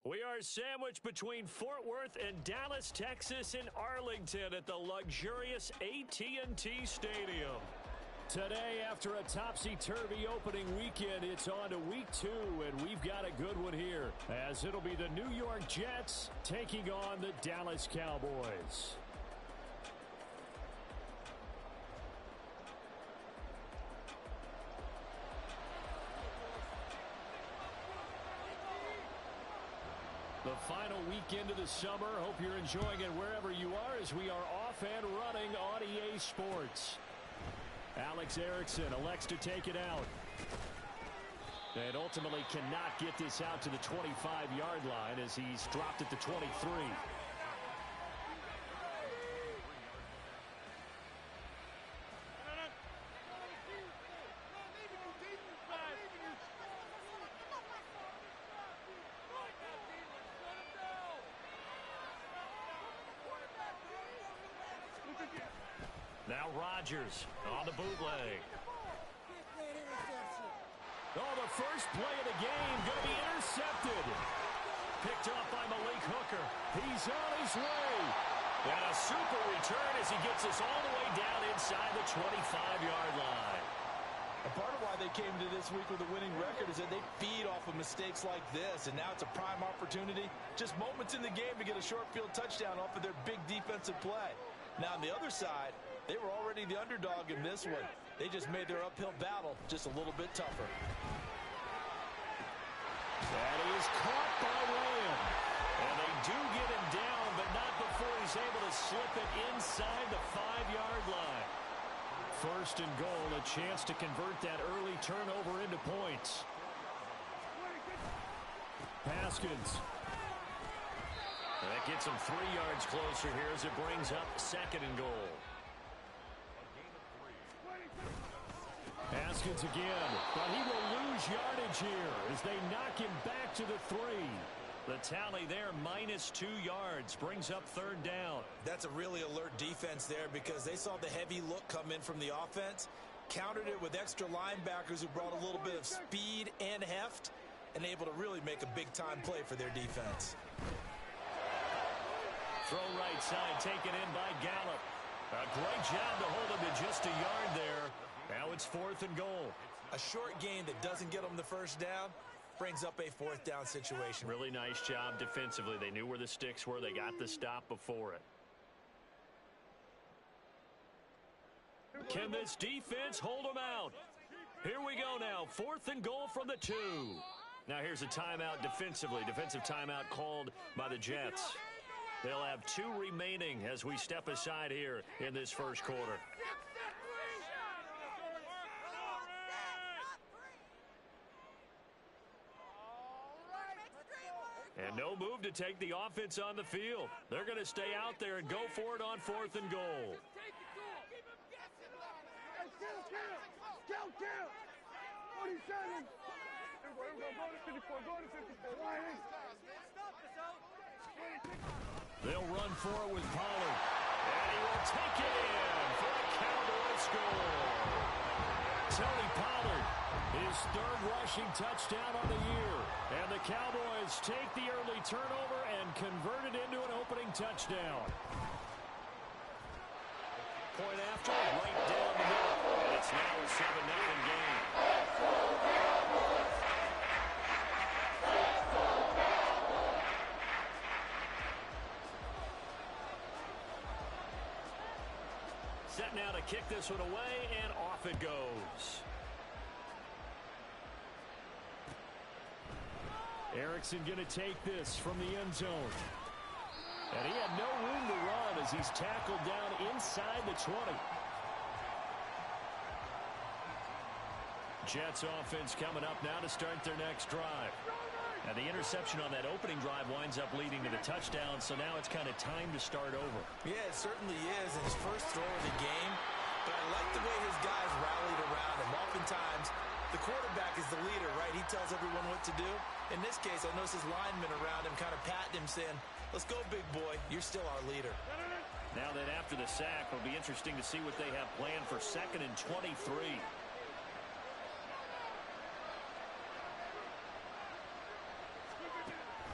We are sandwiched between Fort Worth and Dallas, Texas in Arlington at the luxurious AT&T Stadium. Today, after a topsy-turvy opening weekend, it's on to week 2, and we've got a good one here, as it'll be the New York Jets taking on the Dallas Cowboys. The final weekend of the summer. Hope you're enjoying it wherever you are as we are off and running on EA Sports. Alex Erickson elects to take it out. And ultimately cannot get this out to the 25-yard line as he's dropped at the 23. Now Rodgers on the bootleg. Oh, the first play of the game going to be intercepted. Picked off by Malik Hooker. He's on his way. And a super return as he gets us all the way down inside the 25-yard line. And part of why they came to this week with a winning record is that they feed off of mistakes like this, and now it's a prime opportunity. Just moments in the game to get a short field touchdown off of their big defensive play. Now on the other side, they were already the underdog in this one. They just made their uphill battle just a little bit tougher. That is caught by Lamb. And they do get him down, but not before he's able to slip it inside the 5-yard line. First and goal, a chance to convert that early turnover into points. Haskins. That gets him 3 yards closer here as it brings up second and goal. Haskins again, but he will lose yardage here as they knock him back to the 3. The tally there, -2 yards, brings up third down. That's a really alert defense there because they saw the heavy look come in from the offense, countered it with extra linebackers who brought a little bit of speed and heft, and able to really make a big-time play for their defense. Throw right side, taken in by Gallup. A great job to hold him to just a yard there. Now it's 4th and goal. A short gain that doesn't get them the first down brings up a 4th down situation. Really nice job defensively. They knew where the sticks were. They got the stop before it. Can this defense hold them out? Here we go now. 4th and goal from the 2. Now here's a timeout defensively. Defensive timeout called by the Jets. They'll have 2 remaining as we step aside here in this first quarter. And no move to take the offense on the field. They're going to stay out there and go for it on 4th and goal. They'll run for it with Pollard. And he will take it in for a Cowboy score. Tony Pollard, his 3rd rushing touchdown on the year. And the Cowboys take the early turnover and convert it into an opening touchdown. Point after, right down the middle. And it's now a 7-0 game. Set now to kick this one away, and off it goes. Erickson going to take this from the end zone. And he had no room to run as he's tackled down inside the 20. Jets offense coming up now to start their next drive. And the interception on that opening drive winds up leading to the touchdown, so now it's kind of time to start over. Yeah, it certainly is, and his first throw of the game. But I like the way his guys rallied around him. Oftentimes, the quarterback is the leader, right? He tells everyone what to do. In this case, I noticed his linemen around him kind of patting him, saying, "Let's go, big boy. You're still our leader." Now that after the sack, it'll be interesting to see what they have planned for 2nd and 23.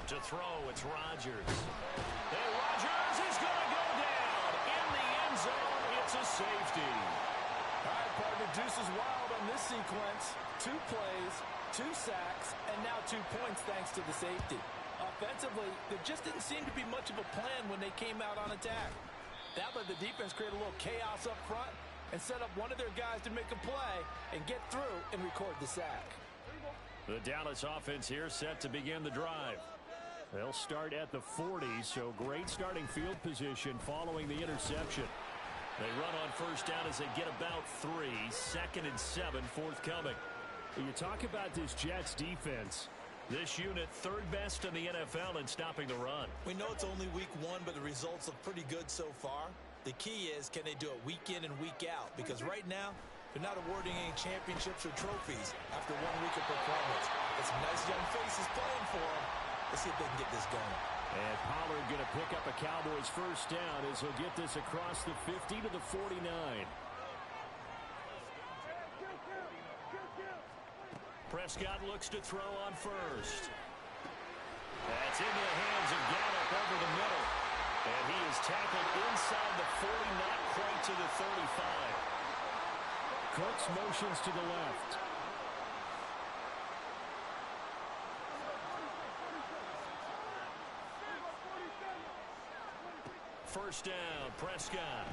To throw, it's Rodgers. And Rodgers is going to go down. In the end zone, it's a safety. All right, partner, deuce is wild on this sequence. 2 plays, 2 sacks, and now 2 points thanks to the safety. Offensively, there just didn't seem to be much of a plan when they came out on attack. That let the defense create a little chaos up front and set up one of their guys to make a play and get through and record the sack. The Dallas offense here set to begin the drive. They'll start at the 40, so great starting field position following the interception. They run on first down as they get about 3. 2nd and 7 forthcoming. When you talk about this Jets defense, this unit 3rd best in the NFL in stopping the run. We know it's only week 1, but the results look pretty good so far. The key is, can they do it week in and week out? Because right now, they're not awarding any championships or trophies after 1 week of performance. Got some nice young faces playing for them. Let's see if they can get this going. And Pollard going to pick up a Cowboys first down as he'll get this across the 50 to the 49. Prescott looks to throw on first. That's into the hands of Gallup over the middle. And he is tackled inside the 40, not quite to the 35. Cooks motions to the left. First down, Prescott.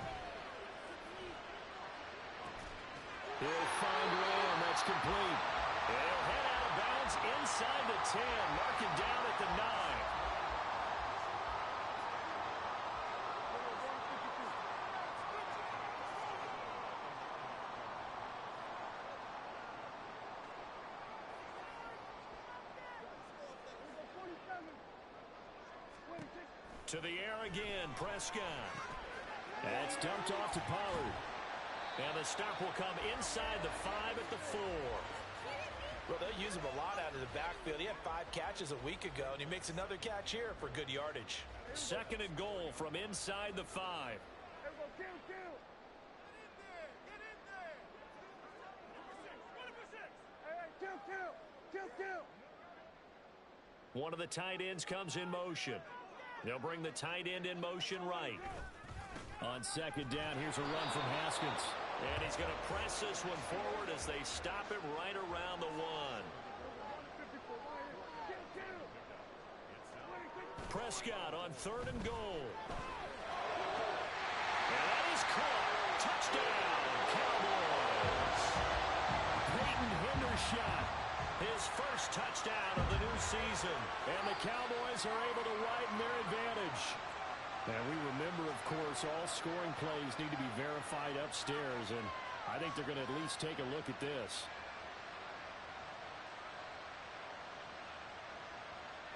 He'll find Lamb. That's complete. And he'll head out of bounds inside the 10. Marking down at the 9. To the air again, Prescott. That's dumped off to Pollard. And the stop will come inside the 5 at the 4. Well, they'll use him a lot out of the backfield. He had 5 catches a week ago, and he makes another catch here for good yardage. 2nd and goal from inside the 5. One of the tight ends comes in motion. They'll bring the tight end in motion right. On 2nd down, here's a run from Haskins. And he's going to press this one forward as they stop him right around the 1. Prescott on 3rd and goal. And that is caught. Touchdown, Cowboys. Peyton Hendershot. His first touchdown of the new season. And the Cowboys are able to widen their advantage. And we remember, of course, all scoring plays need to be verified upstairs. And I think they're going to at least take a look at this.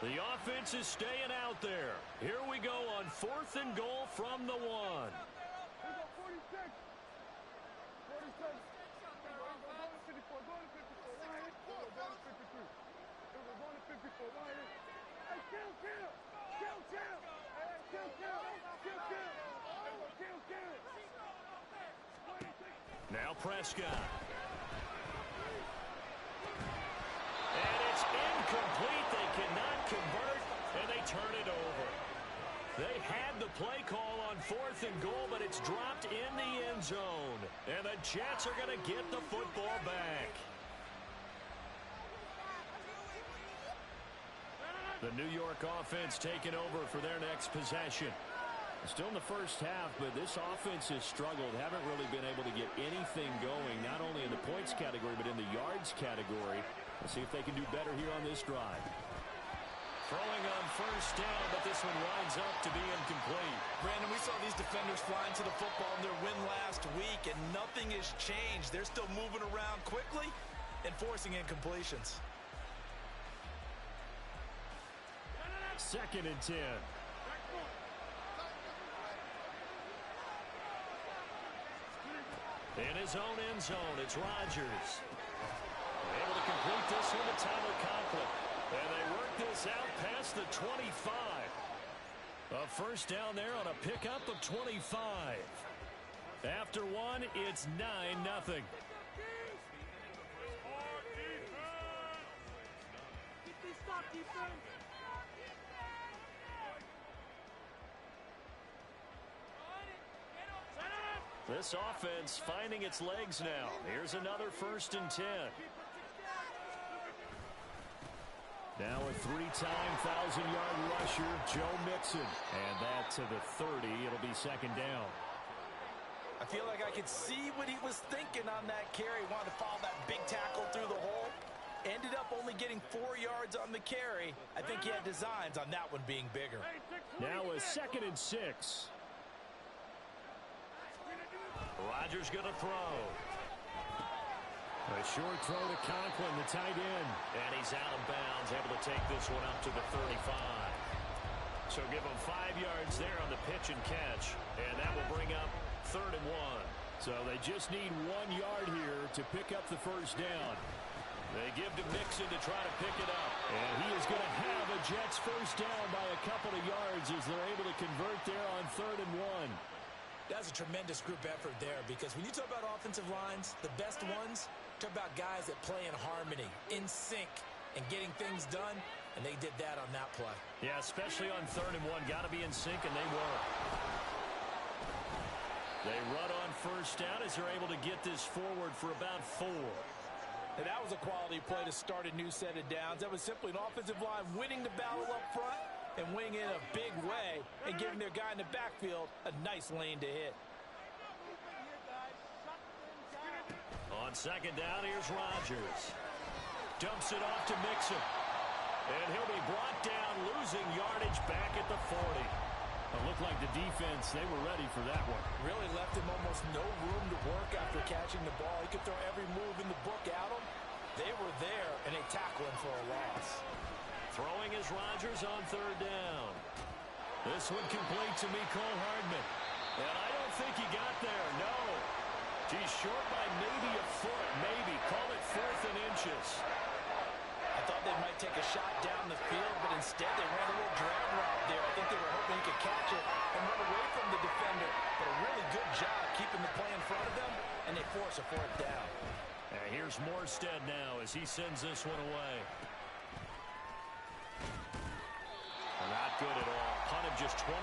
The offense is staying out there. Here we go on 4th and goal from the 1. Now Prescott. And it's incomplete. They cannot convert, and they turn it over. They had the play call on 4th and goal, but it's dropped in the end zone. And the Jets are going to get the football back. The New York offense taking over for their next possession. Still in the first half, but this offense has struggled. Haven't really been able to get anything going, not only in the points category, but in the yards category. Let's see if they can do better here on this drive. Throwing on first down, but this one winds up to be incomplete. Brandon, we saw these defenders flying to the football in their win last week, and nothing has changed. They're still moving around quickly and forcing incompletions. 2nd and 10. In his own end zone, it's Rodgers. Able to complete this one to Tyler Conklin. And they work this out past the 25. A first down there on a pickup of 25. After one, it's 9-0. This offense finding its legs now. Here's another 1st and 10. Now a 3-time 1,000-yard rusher, Joe Mixon. And that to the 30. It'll be 2nd down. I feel like I could see what he was thinking on that carry. Wanted to follow that big tackle through the hole. Ended up only getting 4 yards on the carry. I think he had designs on that one being bigger. Now a 2nd and 6. Rodgers going to throw. A short throw to Conklin, the tight end. And he's out of bounds, able to take this one up to the 35. So give him 5 yards there on the pitch and catch. And that will bring up 3rd and 1. So they just need 1 yard here to pick up the 1st down. They give to Mixon to try to pick it up. And he is going to have a Jets 1st down by a couple of yards as they're able to convert there on 3rd and 1. That's a tremendous group effort there, because when you talk about offensive lines, the best ones, talk about guys that play in harmony, in sync, and getting things done, and they did that on that play. Yeah, especially on 3rd and 1. Got to be in sync, and they were. They run on 1st down as they're able to get this forward for about 4. And that was a quality play to start a new set of downs. That was simply an offensive line winning the battle up front and winning in a big way and giving their guy in the backfield a nice lane to hit. On 2nd down, here's Rodgers. Dumps it off to Mixon. And he'll be brought down, losing yardage back at the 40. It looked like the defense, they were ready for that one. Really left him almost no room to work after catching the ball. He could throw every move in the book at him. They were there, and they tackle him for a loss. Throwing is Rodgers on 3rd down. This one complete to Mecole Hardman. And I don't think he got there, no. He's short by maybe a foot, maybe. Call it 4th and inches. I thought they might take a shot down the field, but instead they ran a little drag route there. I think they were hoping he could catch it and run away from the defender. But a really good job keeping the play in front of them, and they force a 4th down. And here's Morstead now as he sends this one away. Not good at all. Punt of just 24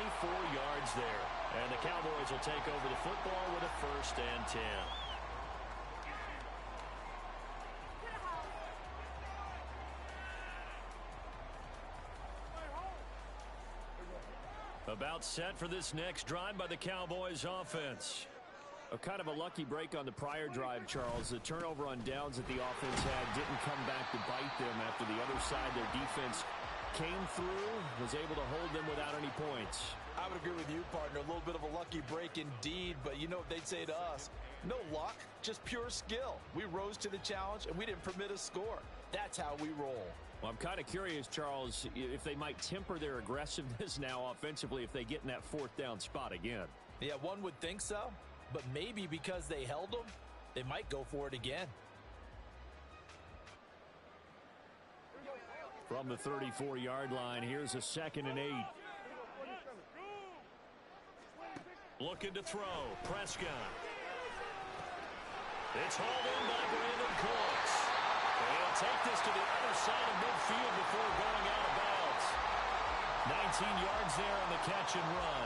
yards there. And the Cowboys will take over the football with a 1st and 10. About set for this next drive by the Cowboys offense. A kind of a lucky break on the prior drive, Charles. The turnover on downs that the offense had didn't come back to bite them after the other side. Their defense came through, was able to hold them without any points. I would agree with you, partner. A little bit of a lucky break indeed, but you know what they'd say to us? No luck, just pure skill. We rose to the challenge, and we didn't permit a score. That's how we roll. Well, I'm kind of curious, Charles, if they might temper their aggressiveness now offensively if they get in that 4th down spot again. Yeah, one would think so, but maybe because they held them, they might go for it again. From the 34-yard line, here's a 2nd and 8. Looking to throw. Prescott. It's hauled in by Brandon Cooks. And he'll take this to the other side of midfield before going out of bounds. 19 yards there on the catch and run.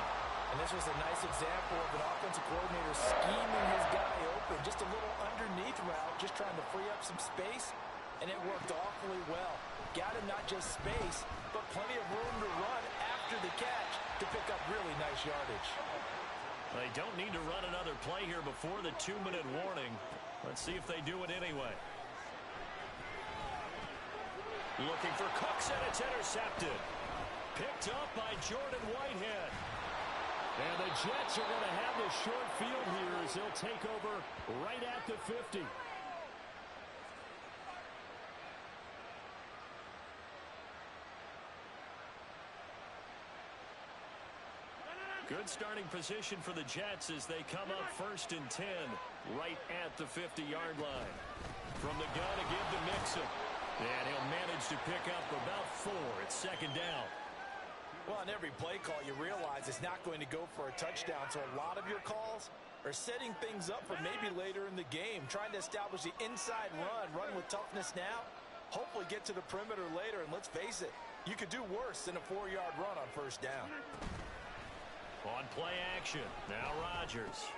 And this was a nice example of an offensive coordinator scheming his guy open. Just a little underneath route, just trying to free up some space. And it worked awfully well. Got him not just space, but plenty of room to run after the catch to pick up really nice yardage. They don't need to run another play here before the 2-minute warning. Let's see if they do it anyway. Looking for Cooks, and it's intercepted. Picked up by Jordan Whitehead. And the Jets are going to have the short field here as they'll take over right at the 50. Good starting position for the Jets as they come up 1st and 10 right at the 50-yard line. From the gun again to Mixon. And he'll manage to pick up about 4. It's 2nd down. Well, on every play call, you realize it's not going to go for a touchdown. So a lot of your calls are setting things up for maybe later in the game, trying to establish the inside run with toughness now, hopefully get to the perimeter later. And let's face it, you could do worse than a 4-yard run on 1st down. On play action, now Rodgers.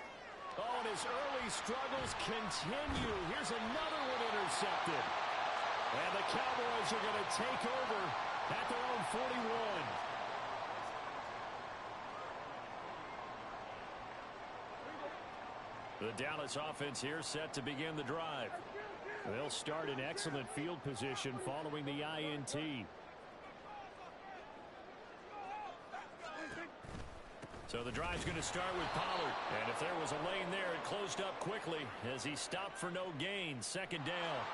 Oh, and his early struggles continue. Here's another one intercepted. And the Cowboys are going to take over at their own 41. The Dallas offense here set to begin the drive. They'll start in excellent field position following the INT. So the drive's going to start with Pollard. And if there was a lane there, it closed up quickly as he stopped for no gain. Second down.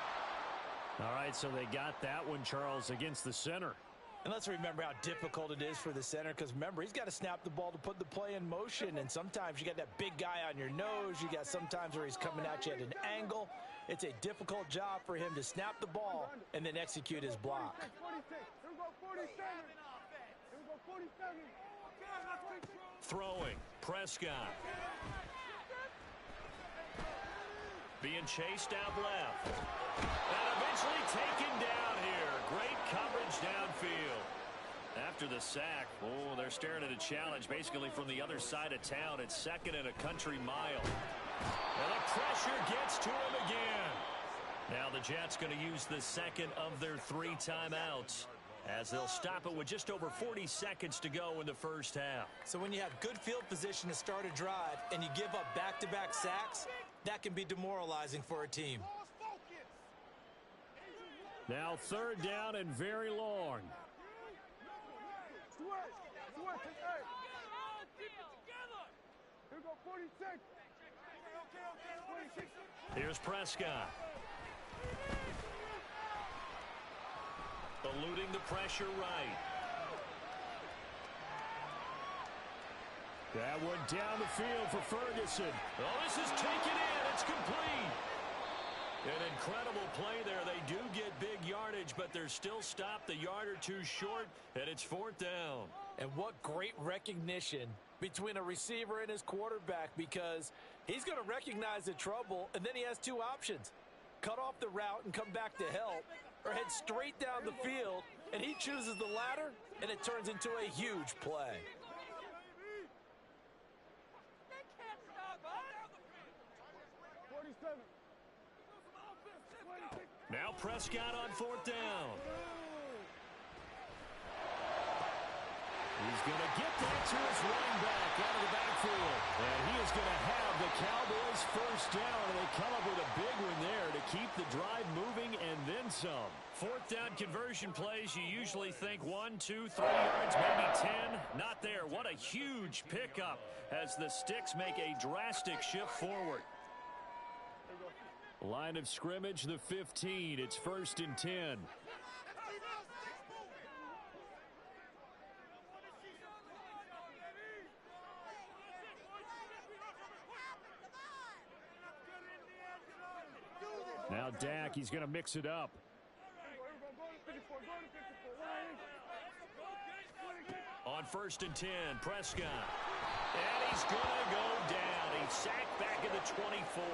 All right, so they got that one, Charles, against the center. And let's remember how difficult it is for the center, because remember, he's got to snap the ball to put the play in motion, and sometimes you got that big guy on your nose. You got sometimes where he's coming at you at an angle. It's a difficult job for him to snap the ball and then execute his block. Throwing, Prescott. Being chased out left. And eventually taken down here. Great coverage downfield. After the sack, oh, they're staring at a challenge basically from the other side of town. It's second and a country mile. And the pressure gets to him again. Now the Jets going to use the second of their 3 timeouts, as they'll stop it with just over 40 seconds to go in the first half. So when you have good field position to start a drive and you give up back-to-back sacks, that can be demoralizing for a team. Now third down and very long. Here's Prescott. Eluding the pressure right. That one down the field for Ferguson. Oh, this is taken in. It's complete. An incredible play there. They do get big yardage, but they're still stopped the yard or two short, and it's fourth down. And what great recognition between a receiver and his quarterback, because he's going to recognize the trouble, and then he has 2 options. Cut off the route and come back to help, or head straight down the field, and he chooses the latter, and it turns into a huge play. Now Prescott on fourth down. He's going to get that to his running back out of the backfield. And he is going to have the Cowboys first down. And they come up with a big one there to keep the drive moving and then some. Fourth down conversion plays, you usually think 1, 2, 3 yards, maybe 10. Not there. What a huge pickup as the Sticks make a drastic shift forward. Line of scrimmage, the 15. It's first and 10. Now Dak, he's going to mix it up. On first and 10, Prescott. And he's going to go down. He's sacked back at the 24.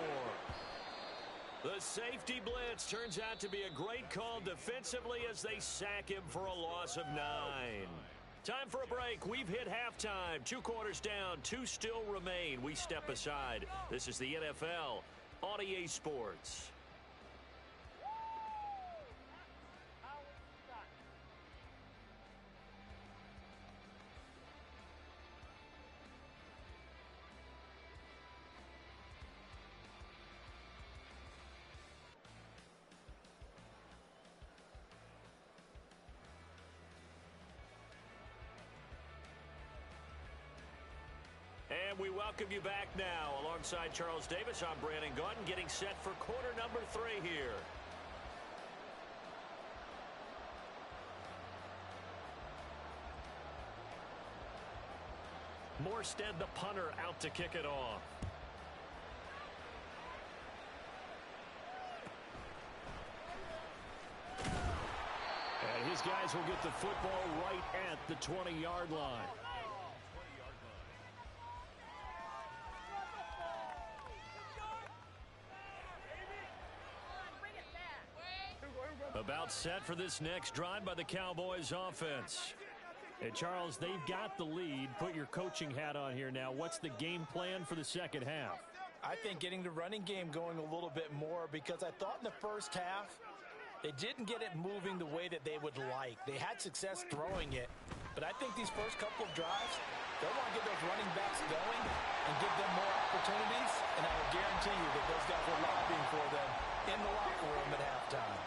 The safety blitz turns out to be a great call defensively as they sack him for a loss of 9. Time for a break. We've hit halftime. 2 quarters down. 2 still remain. We step aside. This is the NFL on EA Sports. And we welcome you back now. Alongside Charles Davis, I'm Brandon Gaudin, getting set for quarter number 3 here. Morstead, the punter, out to kick it off. And his guys will get the football right at the 20-yard line. About set for this next drive by the Cowboys offense. And Charles, they've got the lead. Put your coaching hat on here now. What's the game plan for the second half? I think getting the running game going a little bit more, because I thought in the first half they didn't get it moving the way that they would like. They had success throwing it, but I think these first couple of drives, they'll want to get those running backs going and give them more opportunities, and I will guarantee you that those guys are lobbying for them in the locker room at halftime.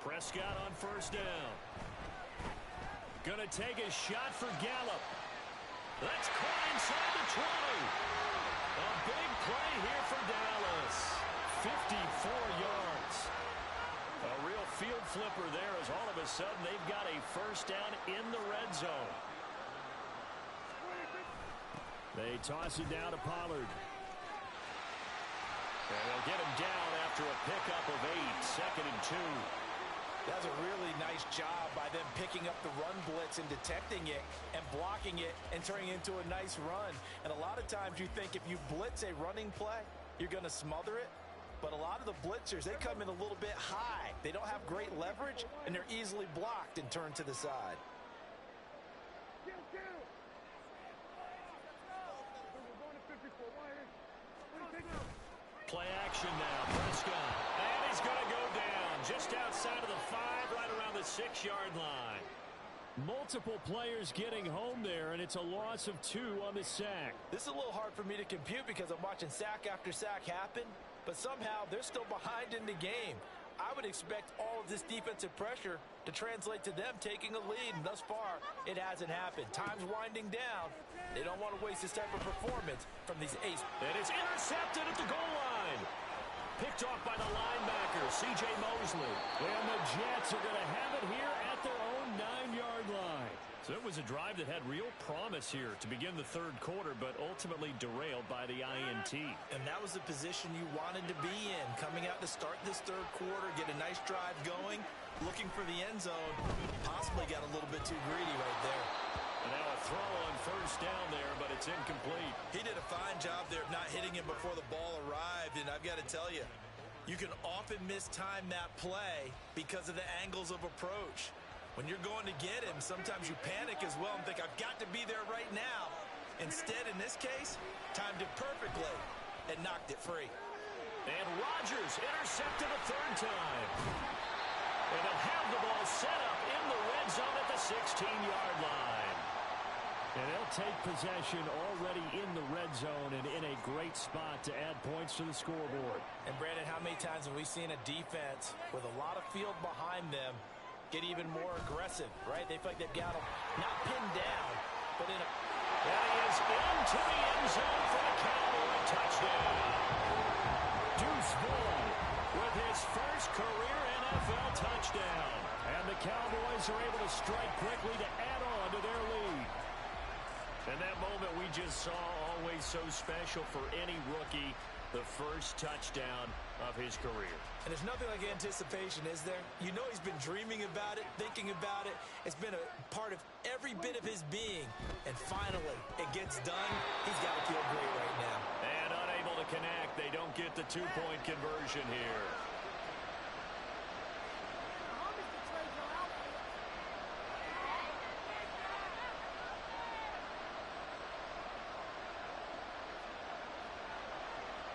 Prescott on first down. Gonna take a shot for Gallup. That's caught inside the 20. A big play here for Dallas. 54 yards. A real field flipper there, as all of a sudden they've got a first down in the red zone. They toss it down to Pollard. And they'll get him down after a pickup of 8, 2nd and 2. That's a really nice job by them picking up the run blitz and detecting it and blocking it and turning it into a nice run. And a lot of times you think if you blitz a running play, you're going to smother it. But a lot of the blitzers, they come in a little bit high. They don't have great leverage, and they're easily blocked and turned to the side. Play action now. Prescott. And he's going to go down just outside of the 5, right around the 6-yard line. Multiple players getting home there, and it's a loss of 2 on the sack. This is a little hard for me to compute because I'm watching sack after sack happen, but somehow they're still behind in the game. I would expect all of this defensive pressure to translate to them taking a lead, and thus far, it hasn't happened. Time's winding down. They don't want to waste this type of performance from these aces. And it's intercepted at the goal line. Picked off by the linebacker, C.J. Mosley. And the Jets are going to have it here at their own 9-yard line. So it was a drive that had real promise here to begin the third quarter, but ultimately derailed by the INT. And that was the position you wanted to be in, coming out to start this third quarter, get a nice drive going, looking for the end zone. Possibly got a little bit too greedy right there. And now a throw on first down there, but it's incomplete. He did a fine job there of not hitting him before the ball arrived, and I've got to tell you, you can often mistime that play because of the angles of approach. When you're going to get him, sometimes you panic as well and think, I've got to be there right now. Instead, in this case, timed it perfectly and knocked it free. And Rodgers intercepted a third time. And they'll have the ball set up in the red zone at the 16-yard line. And they'll take possession already in the red zone and in a great spot to add points to the scoreboard. And, Brandon, how many times have we seen a defense with a lot of field behind them get even more aggressive, right? They feel like they've got them not pinned down, but in a... And he is into the end zone for the Cowboy touchdown. Deuce Vaughn with his first career NFL touchdown. And the Cowboys are able to strike quickly to add on to their lead. And that moment we just saw, always so special for any rookie, the first touchdown of his career. And there's nothing like anticipation, is there? You know he's been dreaming about it, thinking about it. It's been a part of every bit of his being. And finally, it gets done. He's got to feel great right now. And unable to connect. They don't get the two-point conversion here.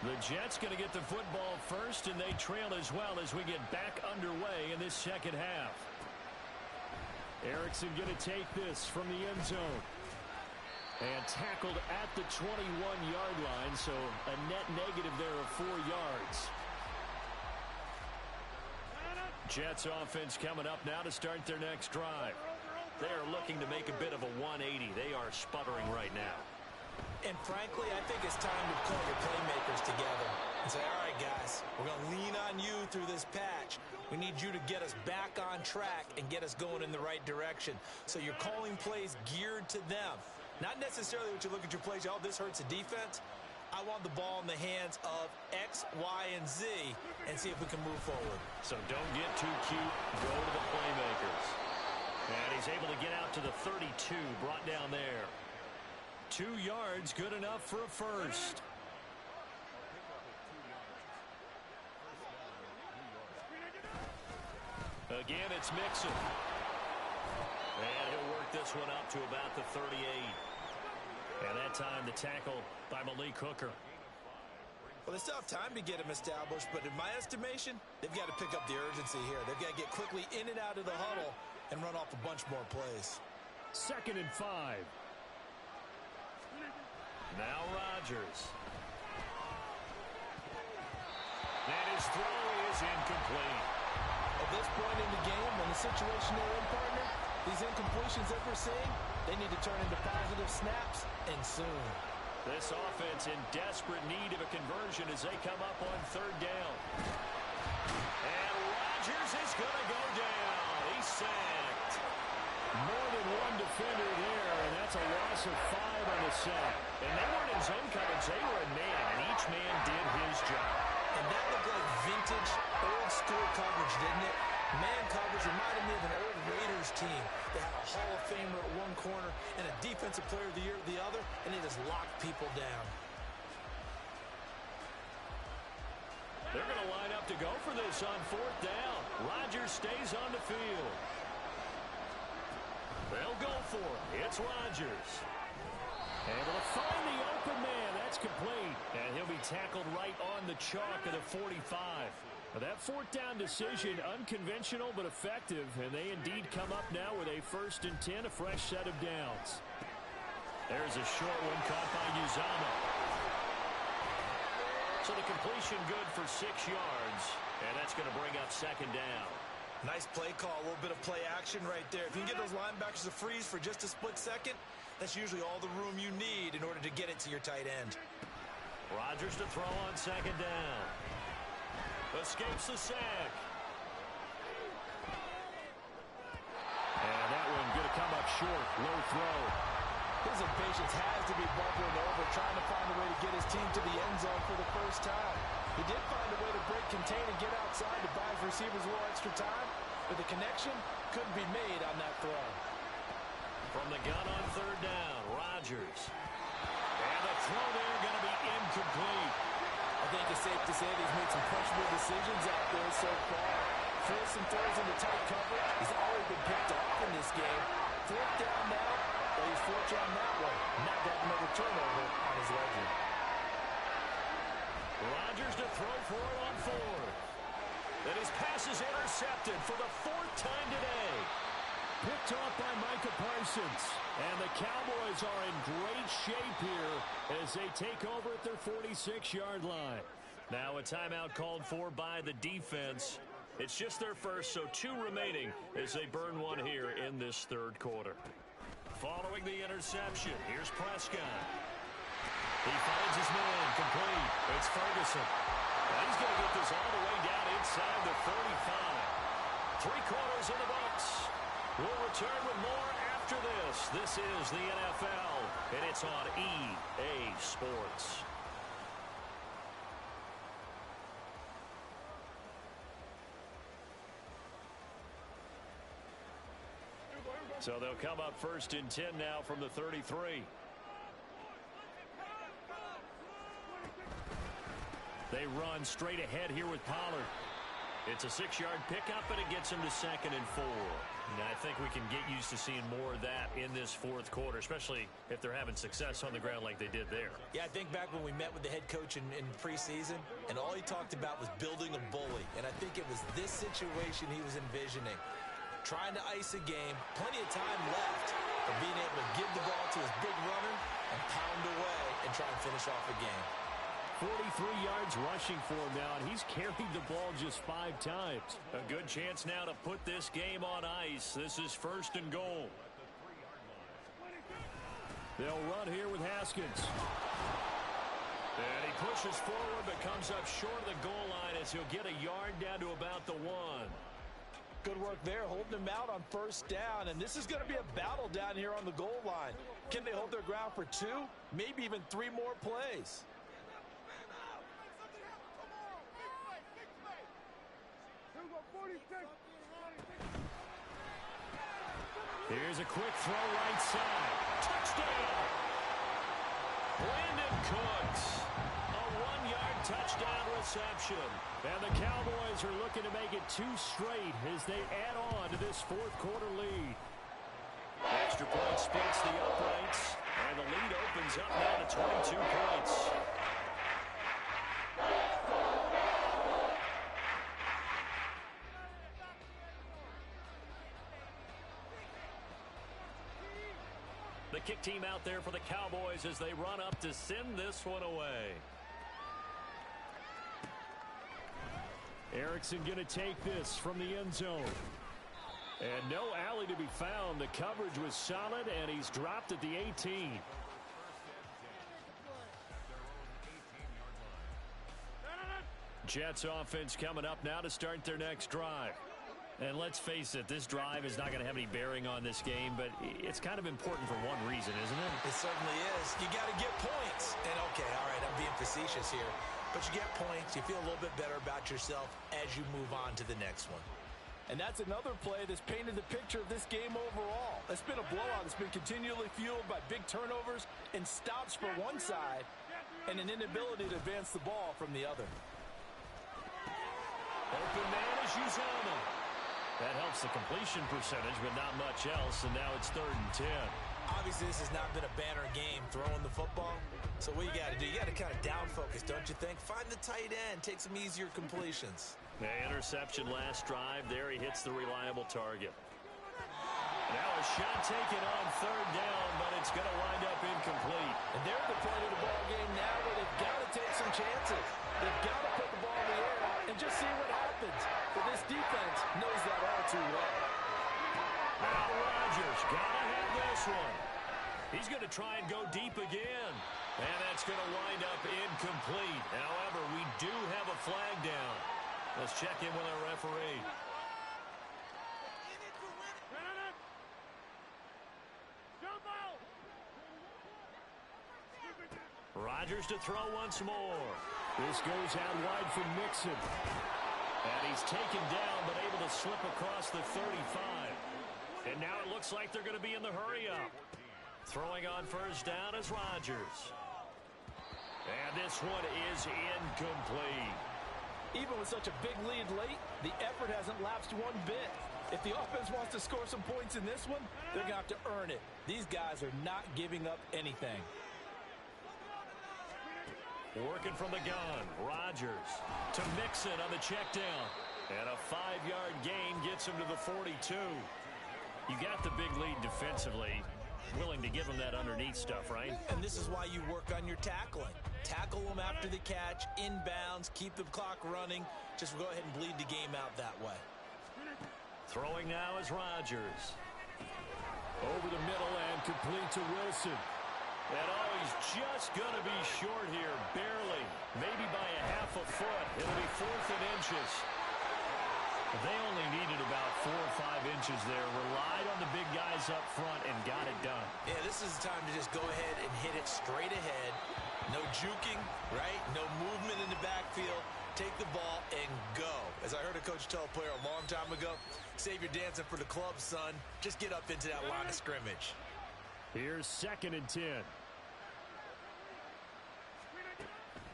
The Jets going to get the football first, and they trail as well as we get back underway in this second half. Erickson going to take this from the end zone. And tackled at the 21-yard line, so a net negative there of 4 yards. Jets offense coming up now to start their next drive. They are looking to make a bit of a 180. They are sputtering right now. And frankly, I think it's time to pull your playmakers together and say, all right, guys, we're going to lean on you through this patch. We need you to get us back on track and get us going in the right direction. So you're calling plays geared to them. Not necessarily what you look at your plays, oh, this hurts the defense. I want the ball in the hands of X, Y, and Z and see if we can move forward. So don't get too cute. Go to the playmakers. And he's able to get out to the 32, brought down there. 2 yards, good enough for a first. Again, it's Mixon. And he'll work this one up to about the 38. And that time the tackle by Malik Hooker. Well, they still have time to get him established, but in my estimation, they've got to pick up the urgency here. They've got to get quickly in and out of the huddle and run off a bunch more plays. 2nd and 5. Now Rodgers. And his throw is incomplete. At this point in the game, when the situation they're in, partner, these incompletions that we're seeing, they need to turn into positive snaps, and soon. This offense in desperate need of a conversion as they come up on 3rd down. And Rodgers is going to go down. He's sacked. More than one defender there, and that's a loss of 5 on the sack. And they weren't in zone coverage. They were in man, and each man did his job. And that looked like vintage, old-school coverage, didn't it? Man coverage reminded me of an old Raiders team. They had a Hall of Famer at one corner and a Defensive Player of the Year at the other, and they just locked people down. They're going to line up to go for this on 4th down. Rodgers stays on the field. They'll go for it. It's Rodgers. Able to find the open man. That's complete. And he'll be tackled right on the chalk of the 45. Now that 4th down decision, unconventional but effective. And they indeed come up now with a 1st and 10, a fresh set of downs. There's a short one caught by Uzama. So the completion good for 6 yards. And that's going to bring up 2nd down. Nice play call, a little bit of play action right there. If you can get those linebackers to freeze for just a split second, that's usually all the room you need in order to get it to your tight end. Rodgers to throw on 2nd down. Escapes the sack. And that one going to come up short. Low throw. His impatience has to be bubbling over, trying to find a way to get his team to the end zone for the first time. He did find a way to break contain and get outside to buy his receivers a little extra time, but the connection couldn't be made on that throw. From the gun on 3rd down, Rodgers. And the throw there going to be incomplete. I think it's safe to say that he's made some questionable decisions out there so far. Forced some throws into tight coverage. He's already been picked off in this game. 4th down now, but he's fortunate on that one. Not got another turnover on his ledger. Rodgers to throw for it on 4th. And his pass is intercepted for the 4th time today. Picked off by Micah Parsons. And the Cowboys are in great shape here as they take over at their 46-yard line. Now a timeout called for by the defense. It's just their first, so 2 remaining as they burn one here in this 3rd quarter. Following the interception, here's Prescott. He finds his man, complete. It's Ferguson. And he's going to get this all the way down inside the 35. 3 quarters in the books. We'll return with more after this. This is the NFL, and it's on EA Sports. So they'll come up 1st and 10 now from the 33. They run straight ahead here with Pollard. It's a 6-yard pickup, and it gets him to 2nd and 4. Now, I think we can get used to seeing more of that in this 4th quarter, especially if they're having success on the ground like they did there. Yeah, I think back when we met with the head coach in preseason, and all he talked about was building a bully. And I think it was this situation he was envisioning. Trying to ice a game, plenty of time left for being able to give the ball to his big runner and pound away and try and finish off a game. 43 yards rushing for him now, and he's carried the ball just 5 times. A good chance now to put this game on ice. This is 1st and goal. They'll run here with Haskins. And he pushes forward but comes up short of the goal line as he'll get a yard down to about the 1. Good work there, holding him out on 1st down, and this is going to be a battle down here on the goal line. Can they hold their ground for 2, maybe even 3 more plays? Here's a quick throw right side. Touchdown! Brandon Cooks. A 1-yard touchdown reception. And the Cowboys are looking to make it 2 straight as they add on to this 4th quarter lead. Extra point He's up now to 22 points. The kick team out there for the Cowboys as they run up to send this one away. Erickson going to take this from the end zone. And no alley to be found. The coverage was solid, and he's dropped at the 18. Jets offense coming up now to start their next drive. And let's face it, this drive is not going to have any bearing on this game, but it's kind of important for one reason, isn't it? It certainly is. You got to get points. And, okay, all right, I'm being facetious here. But you get points. You feel a little bit better about yourself as you move on to the next one. And that's another play that's painted the picture of this game overall. It's been a blowout that's been continually fueled by big turnovers and stops for one side and an inability to advance the ball from the other. Open man is Uzama. That helps the completion percentage, but not much else, and now it's 3rd and 10. Obviously, this has not been a banner game throwing the football. So what you got to do, you got to kind of down focus, don't you think? Find the tight end, take some easier completions. The interception last drive. There he hits the reliable target. Now a shot taken on 3rd down, but it's going to wind up incomplete. And they're at the point of the ball game now where they've got to take some chances. They've got to put the ball in the air and just see what happens. But this defense knows that all too well. Now Rodgers got to have this one. He's going to try and go deep again. And that's going to wind up incomplete. However, we do have a flag down. Let's check in with our referee. Rodgers to throw once more. This goes out wide for Mixon. And he's taken down, but able to slip across the 35. And now it looks like they're going to be in the hurry-up. Throwing on 1st down is Rodgers. And this one is incomplete. Even with such a big lead late, the effort hasn't lapsed one bit. If the offense wants to score some points in this one, they're going to have to earn it. These guys are not giving up anything. Working from the gun, Rodgers to Mixon on the check down. And a 5-yard gain gets him to the 42. You got the big lead defensively. Willing to give him that underneath stuff, right? And this is why you work on your tackling. Tackle them after the catch, inbounds, keep the clock running. Just go ahead and bleed the game out that way. Throwing now is Rodgers. Over the middle and complete to Wilson. And oh, he's just going to be short here, barely. Maybe by a half a foot. It'll be 4th and inches. They only needed about 4 or 5 inches there. Relied on the big guys up front and got it done. Yeah, this is the time to just go ahead and hit it straight ahead. No juking, right? No movement in the backfield. Take the ball and go. As I heard a coach tell a player a long time ago, save your dancing for the club, son. Just get up into that line of scrimmage. Here's 2nd and 10.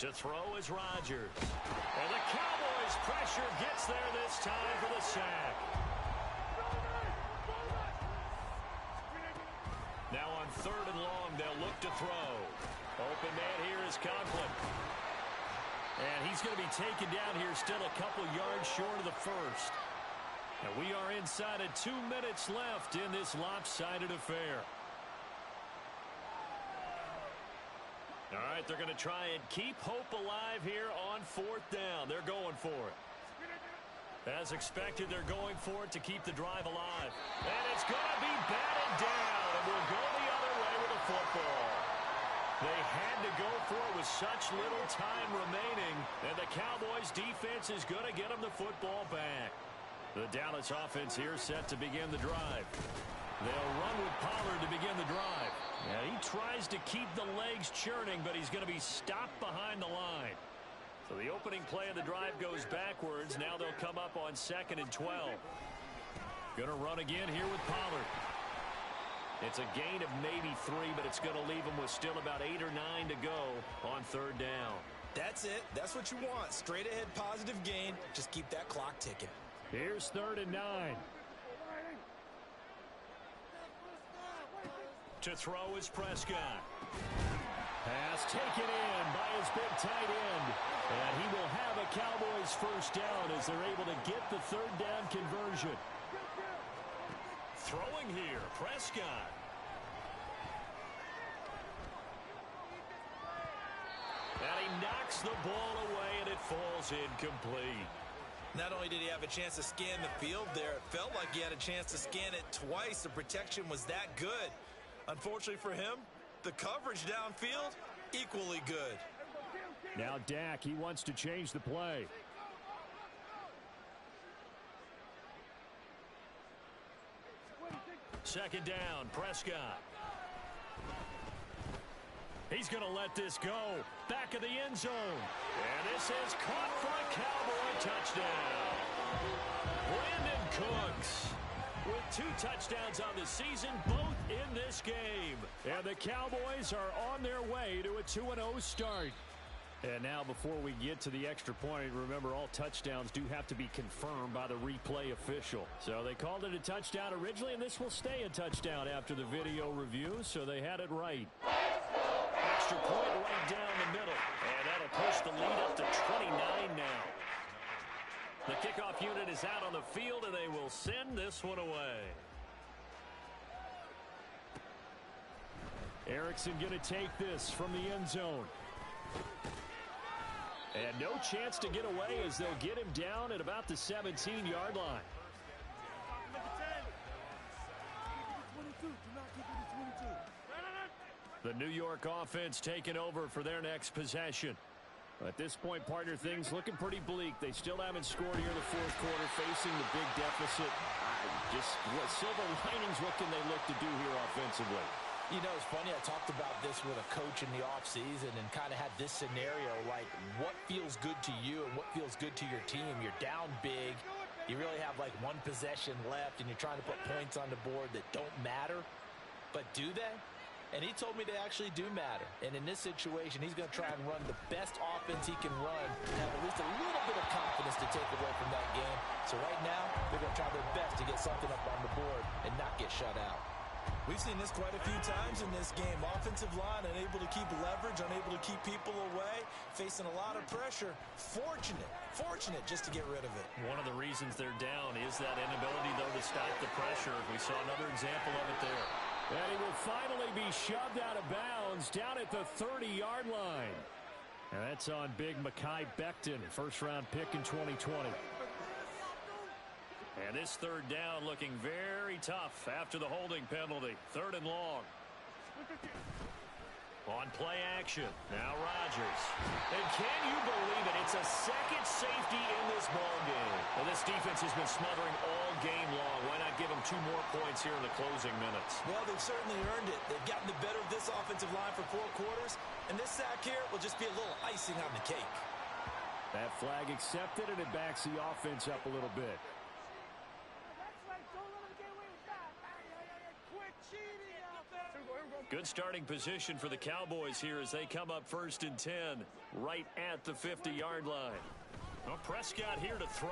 To throw is Rodgers. And the Cowboys pressure gets there this time for the sack. Now on 3rd and long, they'll look to throw. Open man here is Conklin. And he's going to be taken down here still a couple yards short of the 1st. And we are inside of 2 minutes left in this lopsided affair. All right, they're going to try and keep hope alive here on 4th down. They're going for it. As expected, they're going for it to keep the drive alive. And it's going to be batted down, and we'll go the other way with the football. They had to go for it with such little time remaining, and the Cowboys' defense is going to get them the football back. The Dallas offense here set to begin the drive. They'll run with Pollard to begin the drive. Now he tries to keep the legs churning, but he's going to be stopped behind the line. So the opening play of the drive goes backwards. Now they'll come up on 2nd and 12. Going to run again here with Pollard. It's a gain of maybe 3, but it's going to leave them with still about 8 or 9 to go on 3rd down. That's it. That's what you want. Straight ahead positive gain. Just keep that clock ticking. Here's 3rd and 9. To throw is Prescott. Pass taken in by his big tight end. And he will have a Cowboys first down as they're able to get the third down conversion. Throwing here, Prescott. And he knocks the ball away, and it falls incomplete. Not only did he have a chance to scan the field there, it felt like he had a chance to scan it twice. The protection was that good. Unfortunately for him, the coverage downfield, equally good. Now Dak, he wants to change the play. Second down, Prescott. He's going to let this go. Back of the end zone. And this is caught for a Cowboy touchdown. Brandon Cooks with 2 touchdowns on the season, both in this game. And the Cowboys are on their way to a 2-0 start. And now before we get to the extra point, remember all touchdowns do have to be confirmed by the replay official. So they called it a touchdown originally, and this will stay a touchdown after the video review, so they had it right. Extra point right down the middle, and that'll push the lead up to 29 now. The kickoff unit is out on the field, and they will send this one away. Erickson going to take this from the end zone. And no chance to get away as they'll get him down at about the 17-yard line. The New York offense taking over for their next possession. At this point, partner, things looking pretty bleak. They still haven't scored here in the fourth quarter, facing the big deficit. Just what silver linings, what can they look to do here offensively? You know, it's funny, I talked about this with a coach in the offseason and kind of had this scenario, like what feels good to you and what feels good to your team. You're down big. You really have like one possession left, and you're trying to put points on the board that don't matter. But do they? And he told me they actually do matter. And in this situation, he's going to try and run the best offense he can run and have at least a little bit of confidence to take away from that game. So right now, they're going to try their best to get something up on the board and not get shut out. We've seen this quite a few times in this game. Offensive line unable to keep leverage, unable to keep people away, facing a lot of pressure. Fortunate just to get rid of it. One of the reasons they're down is that inability, though, to stop the pressure. We saw another example of it there. And he will finally be shoved out of bounds down at the 30-yard line. And that's on big Mekhi Becton, first-round pick in 2020. And this third down looking very tough after the holding penalty. Third and long. On play action. Now Rodgers. And can you believe it? It's a second safety in this ball game. Well, this defense has been smothering all game long. Why not give them 2 more points here in the closing minutes? Well, they've certainly earned it. They've gotten the better of this offensive line for 4 quarters. And this sack here will just be a little icing on the cake. That flag accepted, and it backs the offense up a little bit. Good starting position for the Cowboys here as they come up 1st and 10 right at the 50-yard line. Well, Prescott here to throw.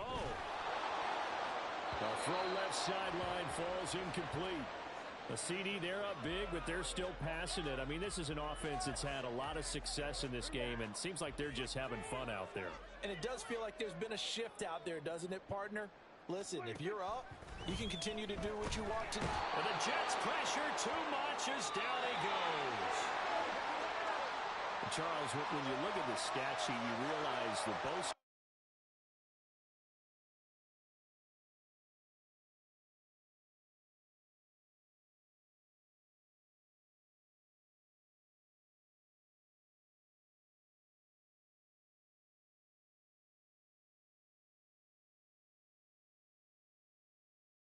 The throw left sideline falls incomplete. A CD, they're up big, but they're still passing it. I mean, this is an offense that's had a lot of success in this game, and it seems like they're just having fun out there. And it does feel like there's been a shift out there, doesn't it, partner? Listen, if you're up, you can continue to do what you want to. And the Jets pressure too much as down he goes. And Charles, when you look at the stat sheet, you realize that both